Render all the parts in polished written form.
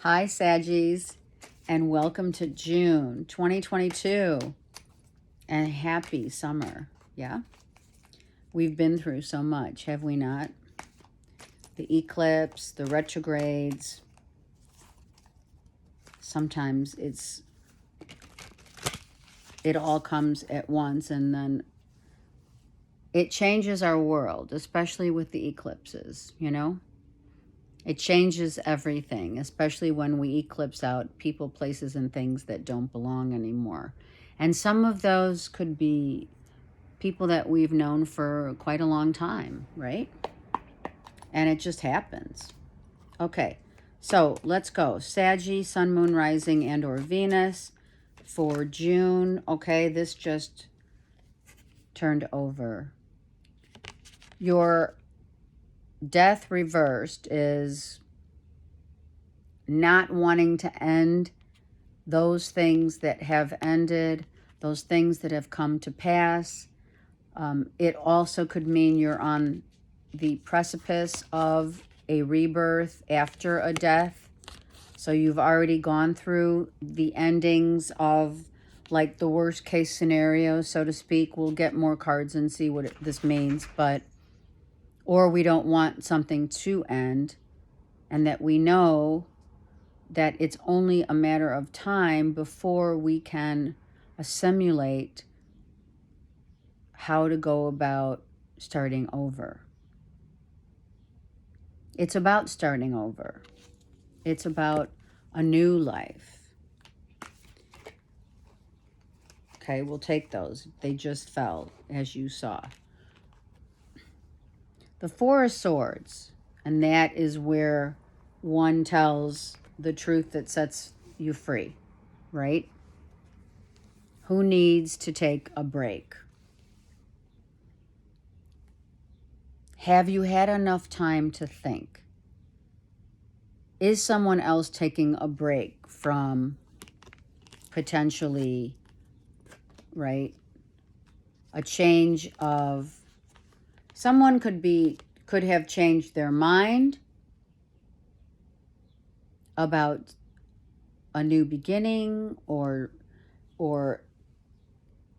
Hi, Saggies, and welcome to June 2022, and happy summer. Yeah, we've been through so much, have we not? The eclipse, the retrogrades. Sometimes it all comes at once, and then it changes our world, especially with the eclipses, It changes everything, especially when we eclipse out people, places, and things that don't belong anymore. And some of those could be people that we've known for quite a long time, right? And it just happens. Okay, so let's go. Saggy, Sun, Moon, Rising, and or Venus for June. Okay, this just turned over. Your death reversed is not wanting to end those things that have ended, those things that have come to pass. It also could mean you're on the precipice of a rebirth after a death. So you've already gone through the endings of like the worst case scenario, so to speak. We'll get more cards and see what this means, or we don't want something to end, and that we know that it's only a matter of time before we can assimilate how to go about starting over. It's about starting over. It's about a new life. Okay, we'll take those. They just fell, as you saw. The Four of Swords, and that is where one tells the truth that sets you free, right? Who needs to take a break? Have you had enough time to think? Is someone else taking a break from potentially, right, a change of, someone could have changed their mind about a new beginning, or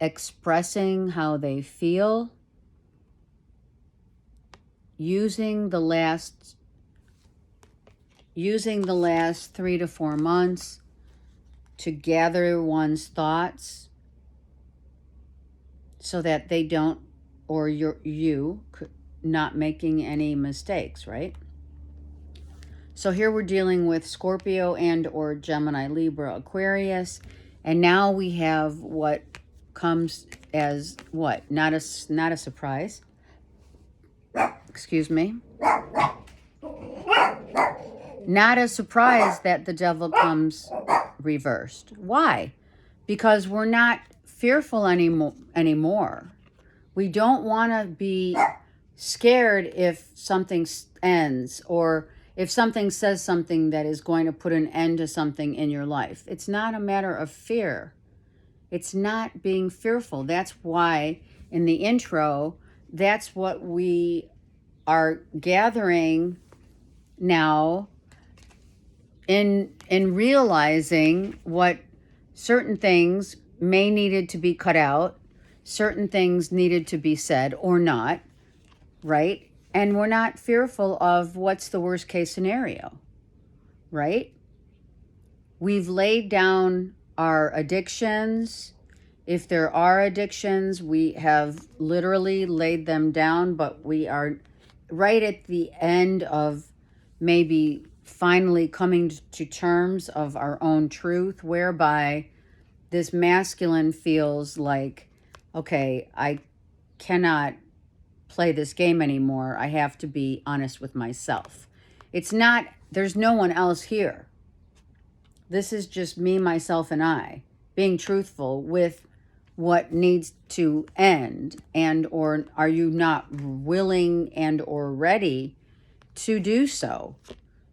expressing how they feel, using the last 3 to 4 months to gather one's thoughts so that they don't, or you not making any mistakes, right? So here we're dealing with Scorpio and or Gemini, Libra, Aquarius, and now we have what comes as what? Not a surprise. Excuse me. Not a surprise that the devil comes reversed. Why? Because we're not fearful anymore. We don't want to be scared if something ends, or if something says something that is going to put an end to something in your life. It's not a matter of fear. It's not being fearful. That's why in the intro, that's what we are gathering now in realizing what certain things may needed to be cut out, certain things needed to be said or not, right? And we're not fearful of what's the worst case scenario, right? We've laid down our addictions. If there are addictions, we have literally laid them down, but we are right at the end of maybe finally coming to terms of our own truth, whereby this masculine feels like, okay, I cannot play this game anymore. I have to be honest with myself. It's not, there's no one else here. This is just me, myself, and I being truthful with what needs to end, and or are you not willing and or ready to do so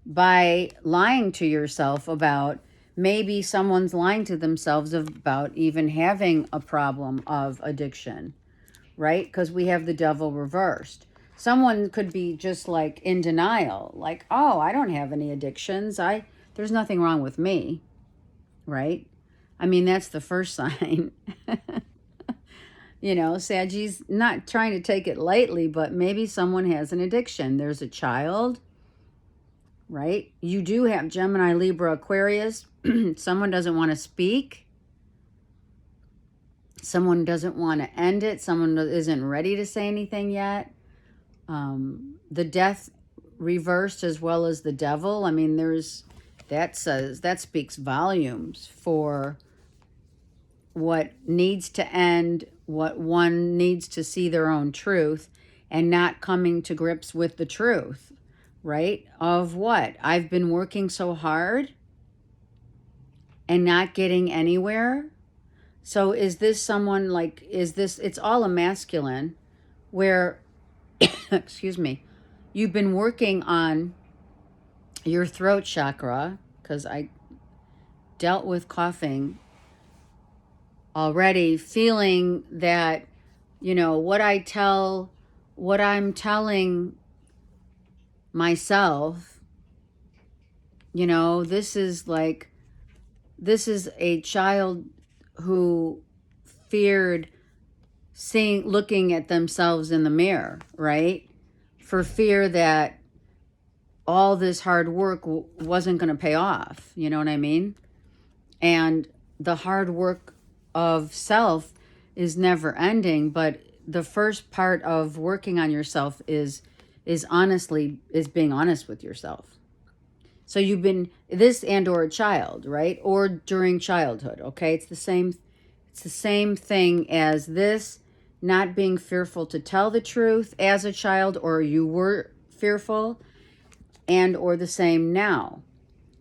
by lying to yourself about, maybe someone's lying to themselves about even having a problem of addiction, right? Because we have the devil reversed. Someone could be just like in denial, like, oh, I don't have any addictions. there's nothing wrong with me, right? I mean, that's the first sign. You know, Sagi's not trying to take it lightly, but maybe someone has an addiction. There's a child, right? You do have Gemini, Libra, Aquarius. Someone doesn't want to speak. Someone doesn't want to end it. Someone isn't ready to say anything yet. The death reversed as well as the devil. I mean, that speaks volumes for what needs to end, what one needs to see their own truth and not coming to grips with the truth, right? Of what? I've been working so hard and not getting anywhere. So is this someone like, it's all a masculine where, excuse me, you've been working on your throat chakra, because I dealt with coughing already, feeling that, you know, what I'm telling myself, you know, this is a child who feared looking at themselves in the mirror, right? For fear that all this hard work wasn't going to pay off. You know what I mean? And the hard work of self is never ending, but the first part of working on yourself is being honest with yourself. So you've been this and or a child, right? Or during childhood, okay? It's the same thing as this, not being fearful to tell the truth as a child, or you were fearful, and or the same now.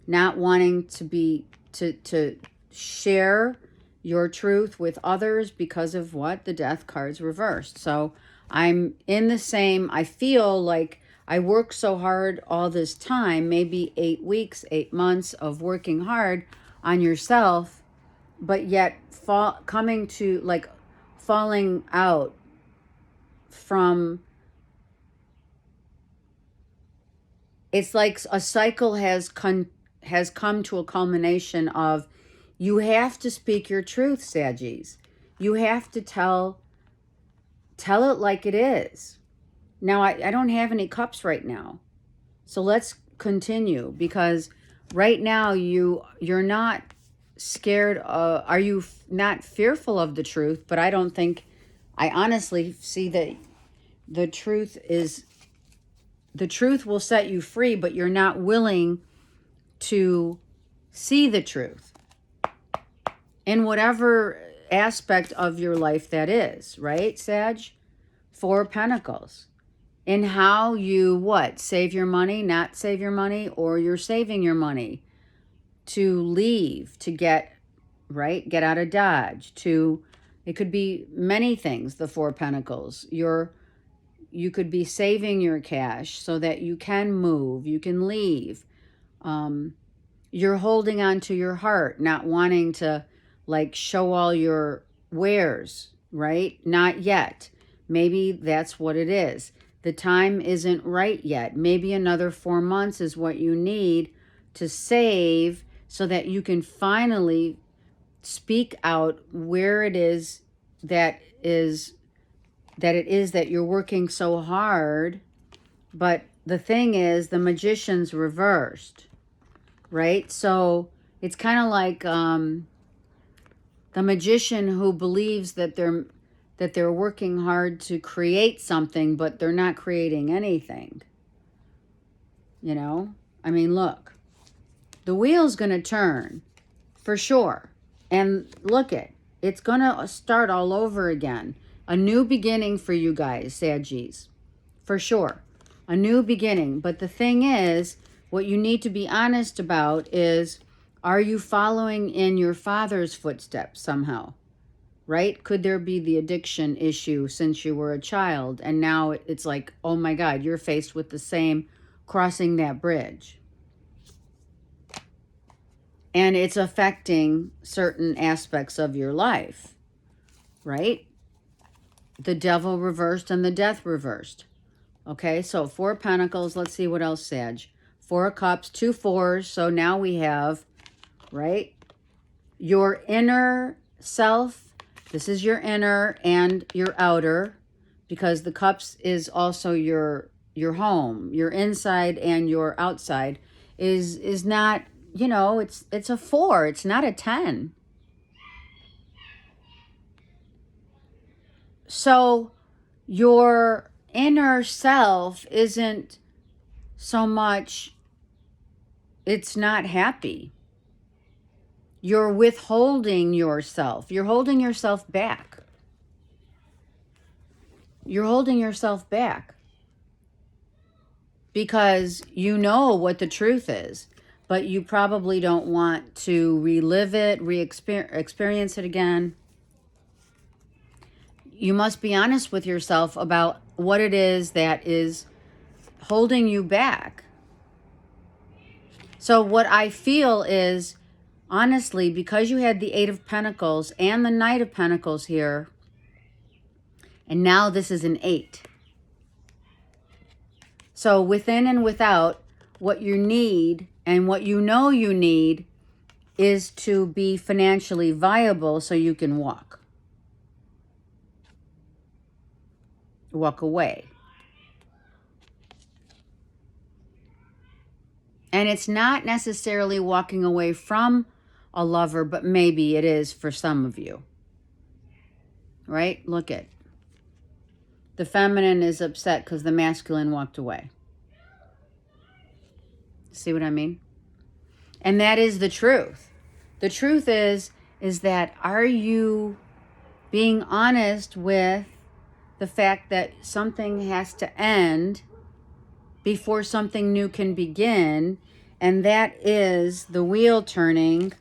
Not wanting to share your truth with others because of what? The death card's reversed. So I'm in the same, I feel like I worked so hard all this time, maybe 8 weeks, 8 months of working hard on yourself, but yet falling out from, it's like a cycle has come to a culmination of, you have to speak your truth, Saggies. You have to tell it like it is. Now, I don't have any cups right now. So let's continue, because right now you're not scared. Are you not fearful of the truth? But I honestly see that the truth will set you free, but you're not willing to see the truth in whatever aspect of your life that is, right, Sag? 4 of Pentacles. In how you, save your money, not save your money, or you're saving your money to leave, to get out of Dodge, it could be many things, the 4 of Pentacles. You could be saving your cash so that you can move, you can leave. You're holding on to your heart, not wanting to show all your wares, right? Not yet. Maybe that's what it is. The time isn't right yet. Maybe another 4 months is what you need to save so that you can finally speak out where it is that you're working so hard. But the thing is, the Magician's reversed, right? So it's kind of like the Magician who believes that they're working hard to create something, but they're not creating anything. You know? I mean, look. The wheel's going to turn, for sure. And look it's going to start all over again. A new beginning for you guys, Saggies. For sure. A new beginning. But the thing is, what you need to be honest about is, are you following in your father's footsteps somehow? Right? Could there be the addiction issue since you were a child? And now it's like, oh my God, you're faced with the same, crossing that bridge. And it's affecting certain aspects of your life, right? The Devil reversed and the Death reversed. Okay, so 4 Pentacles. Let's see what else, Sag. Four of Cups, 2 fours. So now we have, right, your inner self. This is your inner and your outer, because the Cups is also your home, your inside and your outside is not, you know, it's a 4. It's not a 10. So your inner self isn't so much, it's not happy. You're withholding yourself. You're holding yourself back. You're holding yourself back because you know what the truth is, but you probably don't want to relive it, experience it again. You must be honest with yourself about what it is that is holding you back. So what I feel is, honestly, because you had the 8 of Pentacles and the Knight of Pentacles here, and now this is an 8. So within and without, what you need and what you know you need is to be financially viable so you can walk away. And it's not necessarily walking away from a lover, but maybe it is for some of you. Right? Look at. The feminine is upset because the masculine walked away. See what I mean? And that is the truth. The truth is that, are you being honest with the fact that something has to end before something new can begin? And that is the wheel turning,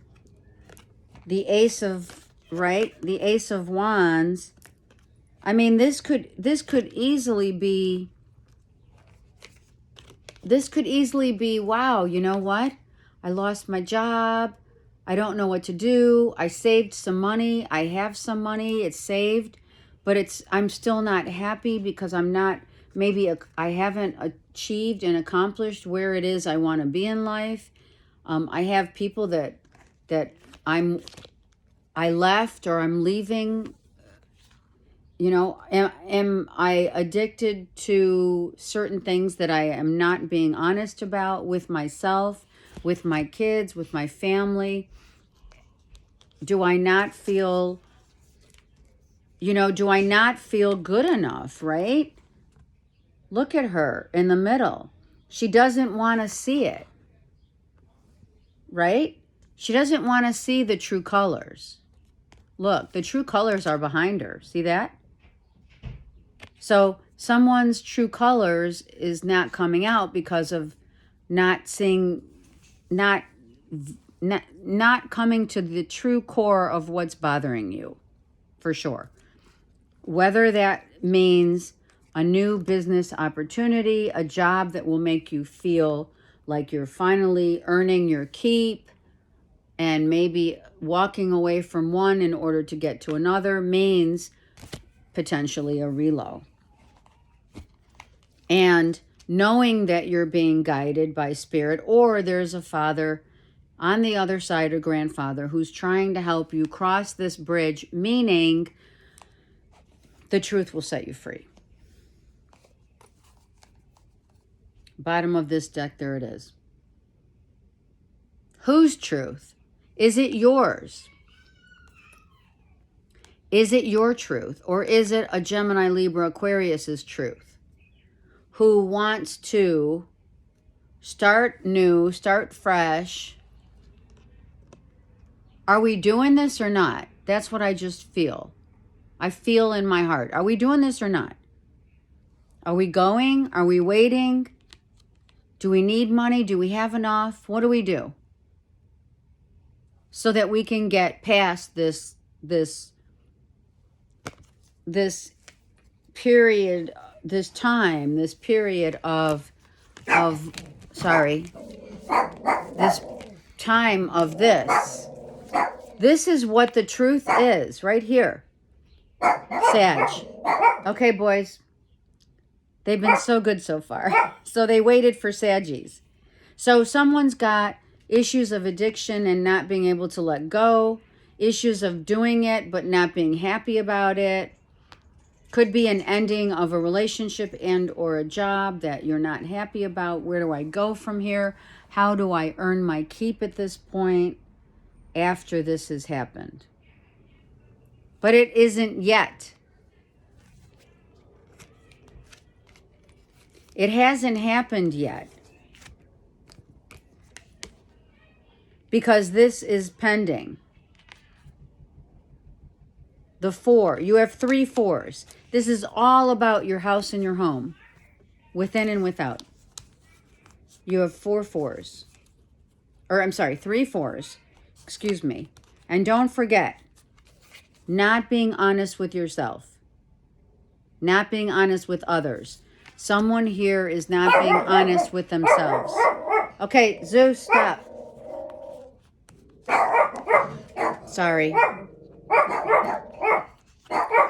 the Ace of, right? The Ace of Wands. I mean, this could easily be, wow, you know what? I lost my job. I don't know what to do. I saved some money. I have some money. It's saved, but I'm still not happy because I'm not, I haven't achieved and accomplished where it is I want to be in life. I have people that I left or I'm leaving. You know, am I addicted to certain things that I am not being honest about with myself, with my kids, with my family? Do I not feel, do I not feel good enough, right? Look at her in the middle. She doesn't want to see it, right? She doesn't want to see the true colors. Look, the true colors are behind her. See that? So someone's true colors is not coming out because of not seeing, not coming to the true core of what's bothering you, for sure. Whether that means a new business opportunity, a job that will make you feel like you're finally earning your keep, and maybe walking away from one in order to get to another means potentially a reload. And knowing that you're being guided by spirit, or there's a father on the other side, or grandfather, who's trying to help you cross this bridge, meaning the truth will set you free. Bottom of this deck, there it is. Whose truth? Is it yours? Is it your truth? Or is it a Gemini, Libra, Aquarius's truth? Who wants to start new, start fresh? Are we doing this or not? That's what I just feel. I feel in my heart. Are we doing this or not? Are we going? Are we waiting? Do we need money? Do we have enough? What do we do? So that we can get past this period, this period of this time of this. This is what the truth is right here. Sag. Okay, boys. They've been so good so far. So they waited for Saggies. So someone's got issues of addiction and not being able to let go, issues of doing it but not being happy about it. Could be an ending of a relationship and or a job that you're not happy about. Where do I go from here? How do I earn my keep at this point after this has happened? But it isn't yet. It hasn't happened yet. Because this is pending. The 4. You have 3 4s. This is all about your house and your home. Within and without. You have 4 4s. Or I'm sorry, 3 4s. Excuse me. And don't forget, not being honest with yourself. Not being honest with others. Someone here is not being honest with themselves. Okay, Zeus, stop. Sorry.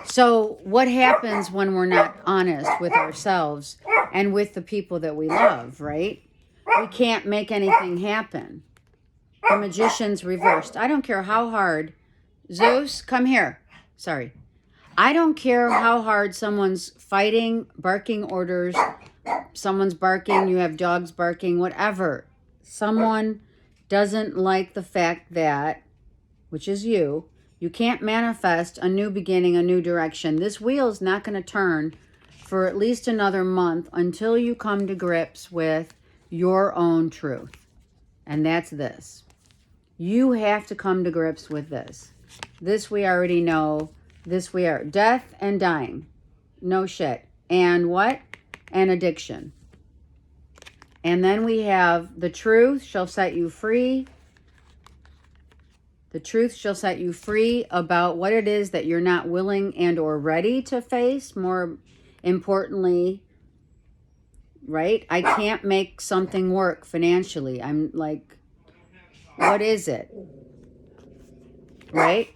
So what happens when we're not honest with ourselves and with the people that we love, right? We can't make anything happen. The Magician's reversed. I don't care how hard. Zeus, come here. Sorry. I don't care how hard someone's fighting, barking orders, someone's barking, you have dogs barking, whatever. Someone doesn't like the fact that, which is you can't manifest a new beginning, a new direction. This wheel's not going to turn for at least another month until you come to grips with your own truth. And that's this. You have to come to grips with this. This we already know. This we are. Death and dying. No shit. And what? And addiction. And then we have the truth shall set you free. The truth shall set you free about what it is that you're not willing and or ready to face. More importantly, right? I can't make something work financially. I'm like, what is it? Right?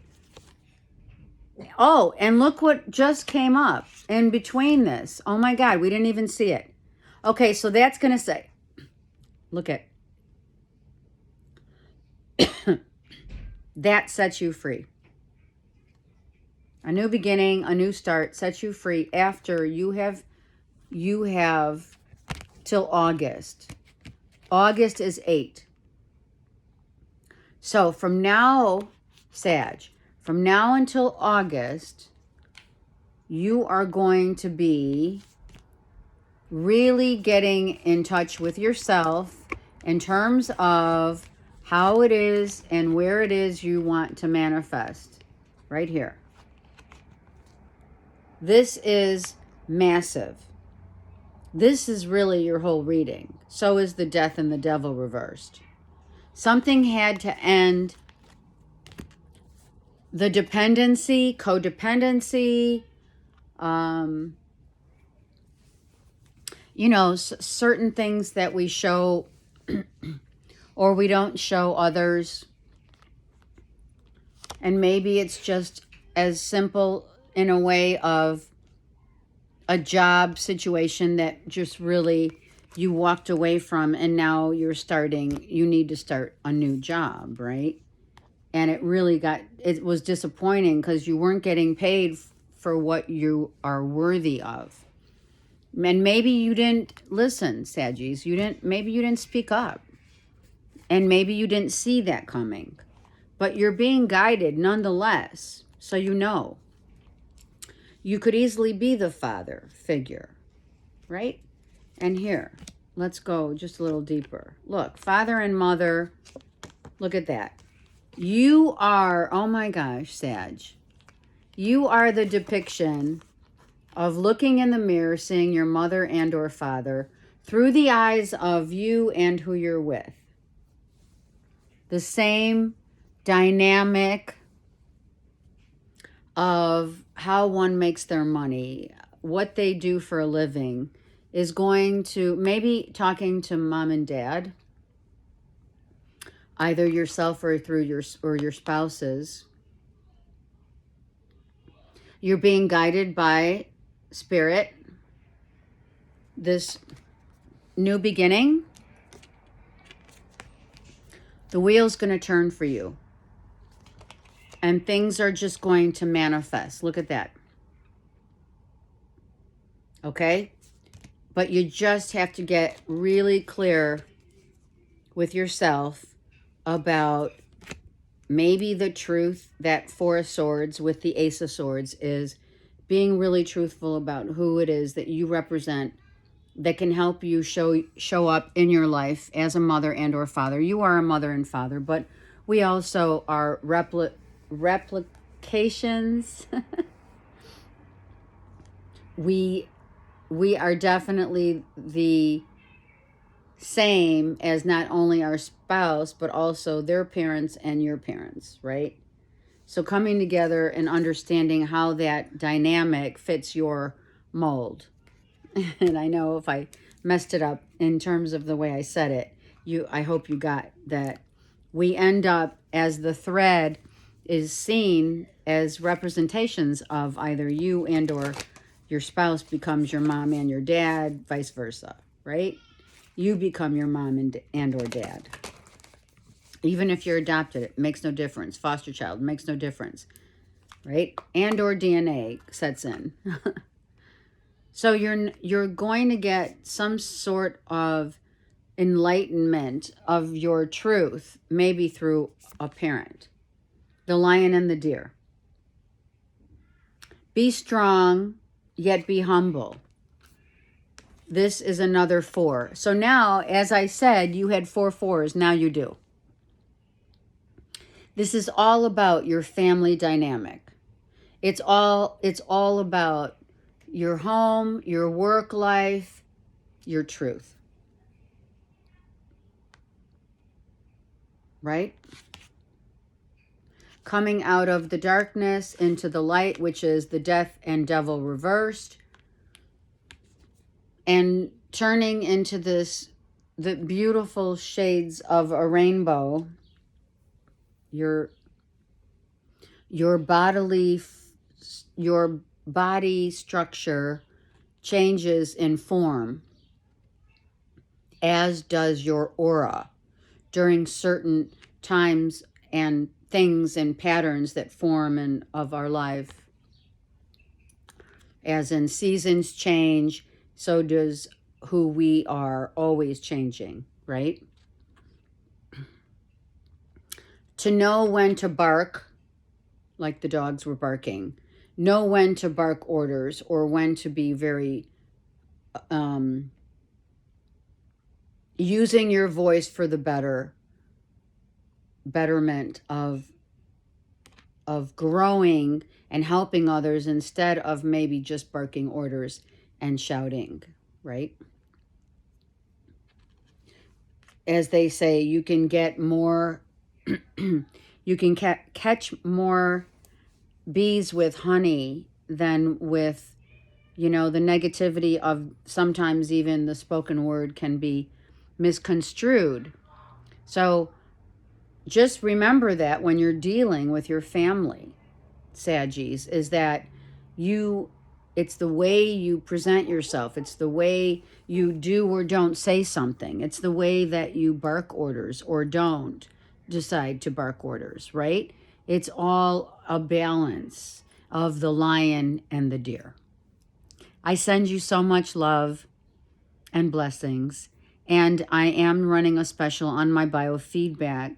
Oh, and look what just came up in between this. Oh my God, we didn't even see it. Okay, so that's going to say, look at, that sets you free. A new beginning, a new start sets you free after you have till August. August is 8. So from now, Sag, from now until August, you are going to be really getting in touch with yourself in terms of how it is and where it is you want to manifest. Right here. This is massive. This is really your whole reading. So is the Death and the Devil reversed. Something had to end. The dependency, codependency, certain things that we show or we don't show others. And maybe it's just as simple in a way of a job situation that just really you walked away from and now you need to start a new job, right? And it was disappointing because you weren't getting paid for what you are worthy of. And maybe you didn't listen, Saggies. Maybe you didn't speak up. And maybe you didn't see that coming. But you're being guided nonetheless, so you know. You could easily be the father figure, right? And here, let's go just a little deeper. Look, father and mother, look at that. You are, oh my gosh, Sag. You are the depiction of looking in the mirror, seeing your mother and or father through the eyes of you and who you're with. The same dynamic of how one makes their money, what they do for a living, is going to maybe talking to mom and dad, either yourself or through your spouses. You're being guided by spirit, this new beginning, The wheel's going to turn for you. And things are just going to manifest. Look at that. Okay? But you just have to get really clear with yourself about maybe the truth. That Four of Swords with the Ace of Swords is being really truthful about who it is that you represent, that can help you show up in your life as a mother and or father. You are a mother and father, but we also are replications. we are definitely the same as not only our spouse, but also their parents and your parents, right? So coming together and understanding how that dynamic fits your mold. And I know if I messed it up in terms of the way I said it, I hope you got that. We end up, as the thread is seen as representations of either you and or your spouse becomes your mom and your dad, vice versa, right? You become your mom and or dad. Even if you're adopted, it makes no difference. Foster child makes no difference, right? And or DNA sets in. So you're going to get some sort of enlightenment of your truth, maybe through a parent. The lion and the deer. Be strong, yet be humble. This is another 4. So now, as I said, you had 4 4s. Now you do. This is all about your family dynamic. It's all about your home, your work life, your truth. Right? Coming out of the darkness into the light, which is the death and devil reversed. And turning into the beautiful shades of a rainbow. Your body structure changes in form, as does your aura during certain times and things and patterns that form of our life. As in seasons change, so does who we are, always changing, right? To know when to bark, like the dogs were barking. Know when to bark orders, or when to be very using your voice for the betterment of growing and helping others, instead of maybe just barking orders and shouting, right? As they say, you can get more you can catch more bees with honey than with, the negativity of sometimes even the spoken word can be misconstrued. So just remember that when you're dealing with your family, Saggies, is that it's the way you present yourself. It's the way you do or don't say something. It's the way that you bark orders or don't decide to bark orders, right? It's all a balance of the lion and the deer. I send you so much love and blessings. And I am running a special on my biofeedback,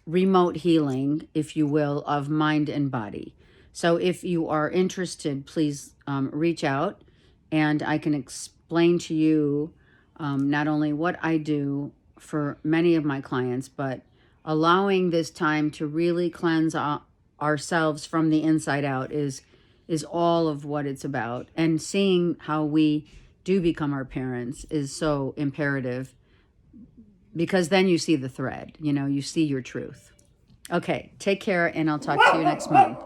remote healing, if you will, of mind and body. So if you are interested, please reach out, and I can explain to you not only what I do for many of my clients, but allowing this time to really cleanse ourselves from the inside out is all of what it's about. And seeing how we do become our parents is so imperative, because then you see the thread, you see your truth. Okay, take care, and I'll talk to you next month.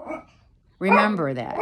Remember that.